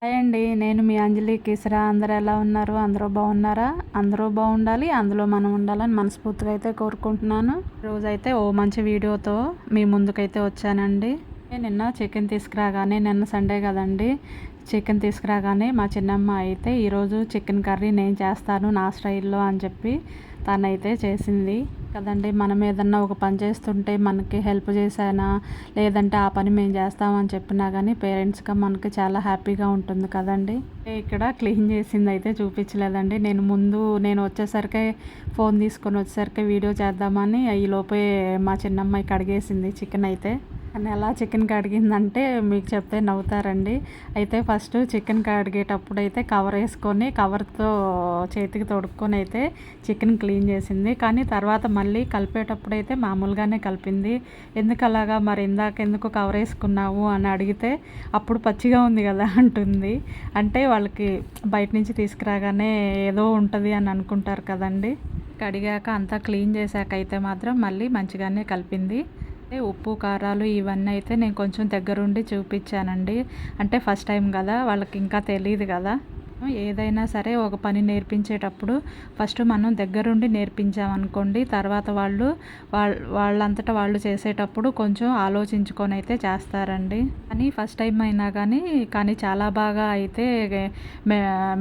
Hi అండి. నేను మీ అంజలి కిస్రా. అందరూ ఎలా ఉన్నారు? అందరూ బాగున్నారా? అందరూ బాగుండాలి, అందులో మనం ఉండాలని మనస్ఫూర్తిగా అయితే కోరుకుంటున్నాను. రోజైతే ఓ మంచి వీడియోతో మీ ముందుకైతే వచ్చానండి. నిన్న చికెన్ తీసుకురాగానే, నిన్న సండే కదండి, చికెన్ తీసుకురాగానే మా చిన్నమ్మ అయితే ఈరోజు చికెన్ కర్రీ నేను చేస్తాను నా స్టైల్లో అని చెప్పి తనైతే చేసింది కదండి. మనం ఏదన్నా ఒక పని చేస్తుంటే మనకి హెల్ప్ చేశానా, లేదంటే ఆ పని మేము చేస్తామని చెప్పినా కానీ పేరెంట్స్గా మనకి చాలా హ్యాపీగా ఉంటుంది కదండి. ఇక్కడ క్లీన్ చేసింది అయితే చూపించలేదండి. నేను వచ్చేసరికి ఫోన్ తీసుకొని వచ్చేసరికి వీడియో చేద్దామని ఈ లోపే మా చిన్నమ్మాయి కడిగేసింది చికెన్ అయితే. అని ఎలా చికెన్ కడిగిందంటే మీకు చెప్తే నవ్వుతారండి. అయితే ఫస్ట్ చికెన్ కడిగేటప్పుడు అయితే కవర్ వేసుకొని కవర్తో చేతికి తొడుక్కొని అయితే చికెన్ క్లీన్ చేసింది. కానీ తర్వాత మళ్ళీ కలిపేటప్పుడు అయితే మామూలుగానే కలిపింది. ఎందుకు అలాగా, మరి ఇందాకెందుకు కవర్ వేసుకున్నావు అని అడిగితే అప్పుడు పచ్చిగా ఉంది కదా అంటుంది. అంటే వాళ్ళకి బయట నుంచి తీసుకురాగానే ఏదో ఉంటుంది అని అనుకుంటారు కదండి. కడిగాక అంతా క్లీన్ చేశాక అయితే మాత్రం మళ్ళీ మంచిగానే కలిపింది. ఉప్పు కారాలు ఇవన్నీ అయితే నేను కొంచెం దగ్గరుండి చూపించానండి. అంటే ఫస్ట్ టైం కదా, వాళ్ళకి ఇంకా తెలియదు కదా. ఏదైనా సరే ఒక పని నేర్పించేటప్పుడు ఫస్ట్ మనం దగ్గరుండి నేర్పించామనుకోండి, తర్వాత వాళ్ళంతటా వాళ్ళు చేసేటప్పుడు కొంచెం ఆలోచించుకొని అయితే చేస్తారండి. కానీ ఫస్ట్ టైం అయినా కానీ చాలా బాగా అయితే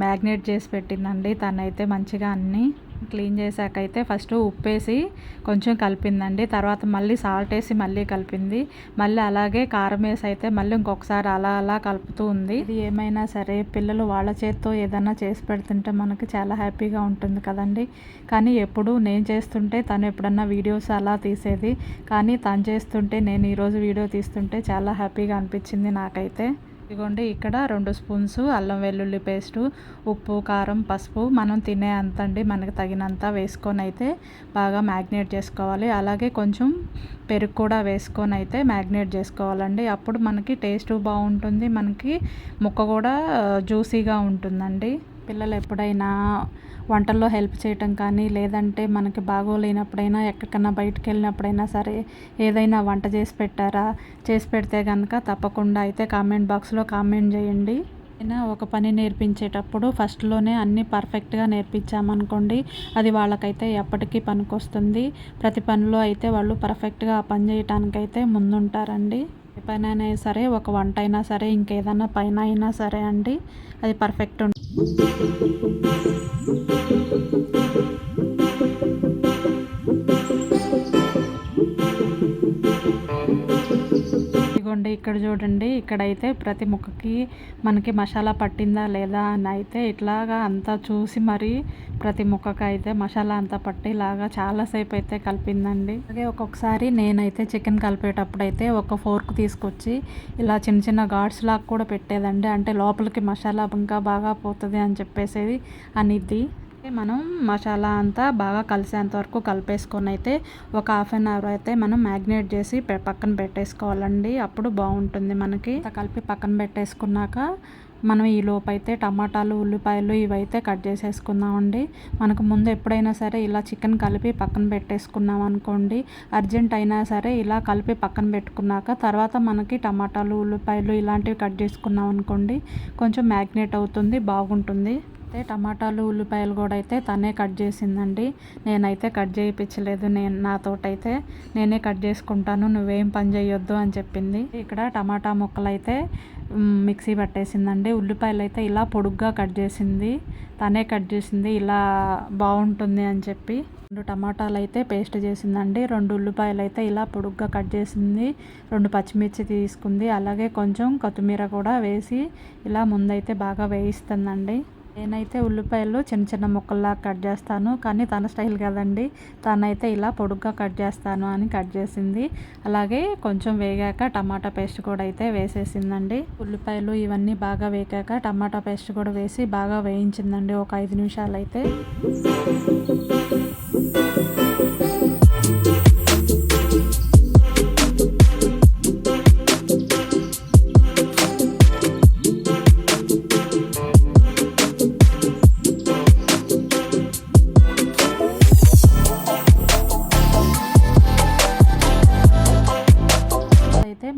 మ్యాగ్నేట్ చేసి పెట్టిందండి తనైతే మంచిగా అన్నీ. క్లీన్ చేశాక అయితే ఫస్ట్ ఉప్పేసి కొంచెం కలిపిందండి. తర్వాత మళ్ళీ సాల్ట్ వేసి మళ్ళీ కలిపింది. మళ్ళీ అలాగే కారం వేసి అయితే మళ్ళీ ఇంకొకసారి అలా కలుపుతూ ఉంది. ఇది ఏమైనా సరే పిల్లలు వాళ్ళ చేత్తో ఏదైనా చేసి పెడుతుంటే మనకి చాలా హ్యాపీగా ఉంటుంది కదండి. కానీ ఎప్పుడు నేను చేస్తుంటే తను ఎప్పుడన్నా వీడియోస్ అలా తీసేది, కానీ తను చేస్తుంటే నేను ఈరోజు వీడియో తీస్తుంటే చాలా హ్యాపీగా అనిపించింది నాకైతే. ఇదిగోండి ఇక్కడ 2 స్పూన్స్ అల్లం వెల్లుల్లి పేస్టు, ఉప్పు కారం పసుపు మనం తినే అంత అండి మనకు తగినంత వేసుకొని అయితే బాగా మ్యాగ్నేట్ చేసుకోవాలి. అలాగే కొంచెం పెరుగు కూడా వేసుకొని అయితే మ్యాగ్నేట్ చేసుకోవాలండి. అప్పుడు మనకి టేస్ట్ బాగుంటుంది, మనకి ముక్క కూడా జ్యూసీగా ఉంటుందండి. పిల్లలు ఎప్పుడైనా వంటల్లో హెల్ప్ చేయటం కానీ, లేదంటే మనకి బాగోలేనప్పుడైనా ఎక్కడికన్నా బయటకు వెళ్ళినప్పుడైనా సరే ఏదైనా వంట చేసి పెట్టారా, చేసి పెడితే కనుక తప్పకుండా అయితే కామెంట్ బాక్స్లో కామెంట్ చేయండి. అయినా ఒక పని నేర్పించేటప్పుడు ఫస్ట్లోనే అన్నీ పర్ఫెక్ట్గా నేర్పించామనుకోండి, అది వాళ్ళకైతే ఎప్పటికీ పనికొస్తుంది. ప్రతి పనిలో అయితే వాళ్ళు పర్ఫెక్ట్గా ఆ పని చేయటానికైతే ముందుంటారండి. ఏ పని అయినా సరే, ఒక వంట అయినా సరే, ఇంకేదైనా పైన అయినా సరే అండి, అది పర్ఫెక్ట్ ఉంటుంది. ఇదిగోండి ఇక్కడ చూడండి, ఇక్కడైతే ప్రతి ముక్కకి మనకి మసాలా పట్టిందా లేదా అని అయితే ఇట్లాగా అంతా చూసి మరి ప్రతి ముక్కకి అయితే మసాలా అంతా పట్టేలాగా చాలాసేపు అయితే కలిపిందండి. అలాగే ఒక్కొక్కసారి నేనైతే చికెన్ కలిపేటప్పుడు అయితే ఒక ఫోర్క్ తీసుకొచ్చి ఇలా చిన్న చిన్న ఘాట్స్ లాగా కూడా పెట్టేదండి. అంటే లోపలికి మసాలా ఇంకా బాగా పోతుంది అని చెప్పేసేది అనిద్ది. మనం మసాలా అంతా బాగా కలిసేంత వరకు కలిపేసుకొని అయితే ఒక హాఫ్ అన్ అవర్ అయితే మనం మ్యాగ్నేట్ చేసి పక్కన పెట్టేసుకోవాలండి. అప్పుడు బాగుంటుంది మనకి. కలిపి పక్కన పెట్టేసుకున్నాక మనం ఈ లోపు అయితే టమాటాలు ఉల్లిపాయలు ఇవైతే కట్ చేసేసుకుందామండి. మనకు ముందు ఎప్పుడైనా సరే ఇలా చికెన్ కలిపి పక్కన పెట్టేసుకున్నాం అనుకోండి, అర్జెంట్ అయినా సరే ఇలా కలిపి పక్కన పెట్టుకున్నాక తర్వాత మనకి టమాటాలు ఉల్లిపాయలు ఇలాంటివి కట్ చేసుకున్నాం అనుకోండి, కొంచెం మ్యాగ్నేట్ అవుతుంది, బాగుంటుంది. అయితే టమాటాలు ఉల్లిపాయలు కూడా అయితే తనే కట్ చేసిందండి. నేనైతే కట్ చేయించలేదు. నాతోటైతే నేనే కట్ చేసుకుంటాను, నువ్వేం పని చేయొద్దు అని చెప్పింది. ఇక్కడ టమాటా ముక్కలు అయితే మిక్సీ పట్టేసిందండి. ఉల్లిపాయలు అయితే ఇలా పొడుగ్గా కట్ చేసింది, తనే కట్ చేసింది, ఇలా బాగుంటుంది అని చెప్పి. 2 టమాటాలు అయితే పేస్ట్ చేసిందండి. 2 ఉల్లిపాయలు అయితే ఇలా పొడుగ్గా కట్ చేసింది. 2 పచ్చిమిర్చి తీసుకుంది. అలాగే కొంచెం కొత్తిమీర కూడా వేసి ఇలా ముందైతే బాగా వేయిస్తుందండి. నేనైతే ఉల్లిపాయలు చిన్న చిన్న ముక్కల్లా కట్ చేస్తాను, కానీ తన స్టైల్ కదండి, తనైతే ఇలా పొడుగ్గా కట్ చేస్తాను అని కట్ చేసింది. అలాగే కొంచెం వేగాక టమాటా పేస్ట్ కూడా అయితే వేసేసిందండి. ఉల్లిపాయలు ఇవన్నీ బాగా వేగాక టమాటా పేస్ట్ కూడా వేసి బాగా వేయించిందండి ఒక 5 నిమిషాలు అయితే.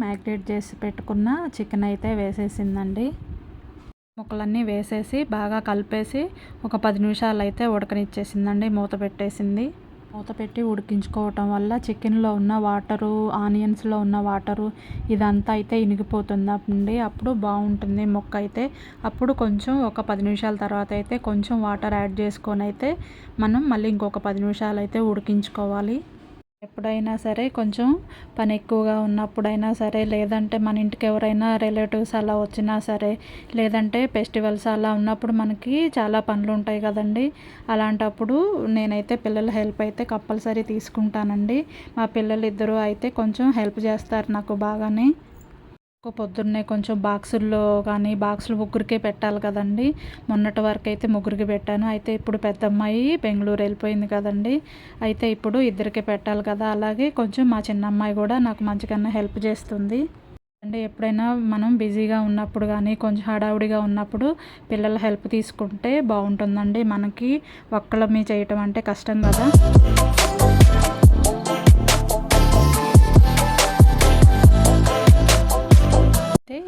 మ్యాగ్నేట్ చేసి పెట్టుకున్న చికెన్ అయితే వేసేసిందండి. ముక్కలన్నీ వేసేసి బాగా కలిపేసి ఒక 10 నిమిషాలు అయితే ఉడకనిచ్చేసిందండి. మూత పెట్టేసింది. మూత పెట్టి ఉడికించుకోవటం వల్ల చికెన్లో ఉన్న వాటరు, ఆనియన్స్లో ఉన్న వాటరు ఇదంతా అయితే ఇనిగిపోతుందండి. అప్పుడు బాగుంటుంది ముక్క అయితే. అప్పుడు కొంచెం ఒక 10 నిమిషాల తర్వాత అయితే కొంచెం వాటర్ యాడ్ చేసుకొని అయితే మనం మళ్ళీ ఇంకొక 10 నిమిషాలు అయితే ఉడికించుకోవాలి. ఎప్పుడైనా సరే కొంచెం పని ఎక్కువగా ఉన్నప్పుడైనా సరే, లేదంటే మన ఇంటికి ఎవరైనా రిలేటివ్స్ అలా వచ్చినా సరే, లేదంటే ఫెస్టివల్స్ అలా ఉన్నప్పుడు మనకి చాలా పనులు ఉంటాయి కదండి. అలాంటప్పుడు నేనైతే పిల్లల హెల్ప్ అయితే కంపల్సరీ తీసుకుంటానండి. మా పిల్లలు ఇద్దరు అయితే కొంచెం హెల్ప్ చేస్తారు నాకు బాగానే. పొద్దున్నే కొంచెం బాక్సుల్లో కానీ బాక్సులు ముగ్గురికే పెట్టాలి కదండి. మొన్నటి వరకు అయితే ముగ్గురికి పెట్టాను. అయితే ఇప్పుడు పెద్ద అమ్మాయి బెంగళూరు వెళ్ళిపోయింది కదండి. అయితే ఇప్పుడు ఇద్దరికే పెట్టాలి కదా. అలాగే కొంచెం మా చిన్న అమ్మాయి కూడా నాకు మంచిగానే హెల్ప్ చేస్తుంది. అంటే ఎప్పుడైనా మనం బిజీగా ఉన్నప్పుడు కానీ కొంచెం హడావుడిగా ఉన్నప్పుడు పిల్లల హెల్ప్ తీసుకుంటే బాగుంటుందండి. మనకి ఒక్కళ్ళమే చేయటం అంటే కష్టం కదా.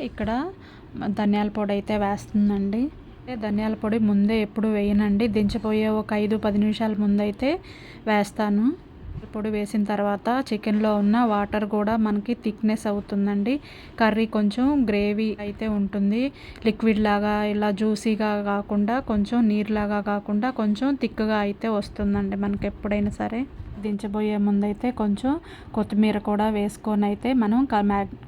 ఇక్కడ ధనియాల పొడి అయితే వేస్తుందండి. ధనియాల పొడి ముందే ఎప్పుడు వేయనండి. దించిపోయే ఒక 5-10 నిమిషాల ముందైతే వేస్తాను. పొడి వేసిన తర్వాత చికెన్లో ఉన్న వాటర్ కూడా మనకి థిక్నెస్ అవుతుందండి. కర్రీ కొంచెం గ్రేవీ అయితే ఉంటుంది. లిక్విడ్ లాగా ఇలా జ్యూసీగా కాకుండా, కొంచెం నీరులాగా కాకుండా కొంచెం థిక్గా అయితే వస్తుందండి మనకి ఎప్పుడైనా సరే. దించబోయే ముందైతే కొంచెం కొత్తిమీర కూడా వేసుకొని అయితే మనం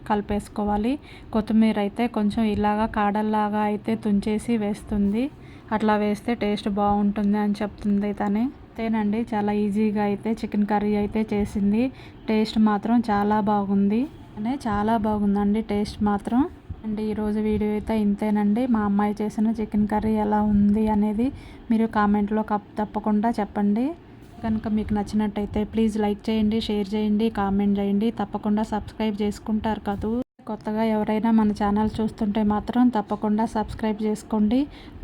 కలిపేసుకోవాలి. కొత్తిమీర అయితే కొంచెం ఇలాగా కాడల్లాగా అయితే తుంచేసి వేస్తుంది. అట్లా వేస్తే టేస్ట్ బాగుంటుంది అని చెప్తుంది తనే. అంతేనండి, చాలా ఈజీగా అయితే చికెన్ కర్రీ అయితే చేసింది. టేస్ట్ మాత్రం చాలా బాగుంది. చాలా బాగుందండి టేస్ట్ మాత్రం. అండ్ ఈరోజు వీడియో అయితే ఇంతేనండి. మా అమ్మాయి చేసిన చికెన్ కర్రీ ఎలా ఉంది అనేది మీరు కామెంట్లో తప్పకుండా చెప్పండి. కనుక మీకు నచ్చినట్టయితే ప్లీజ్ లైక్ చేయండి, షేర్ చేయండి, కామెంట్ చేయండి. తప్పకుండా సబ్స్క్రైబ్ చేసుకుంటారు కదూ. కొత్తగా ఎవరైనా మన ఛానల్ చూస్తుంటే మాత్రం తప్పకుండా సబ్స్క్రైబ్ చేసుకోండి.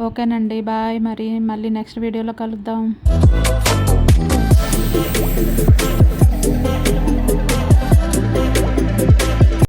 ఓకేనండి, బాయ్. మళ్ళీ నెక్స్ట్ వీడియోలో కలుద్దాం.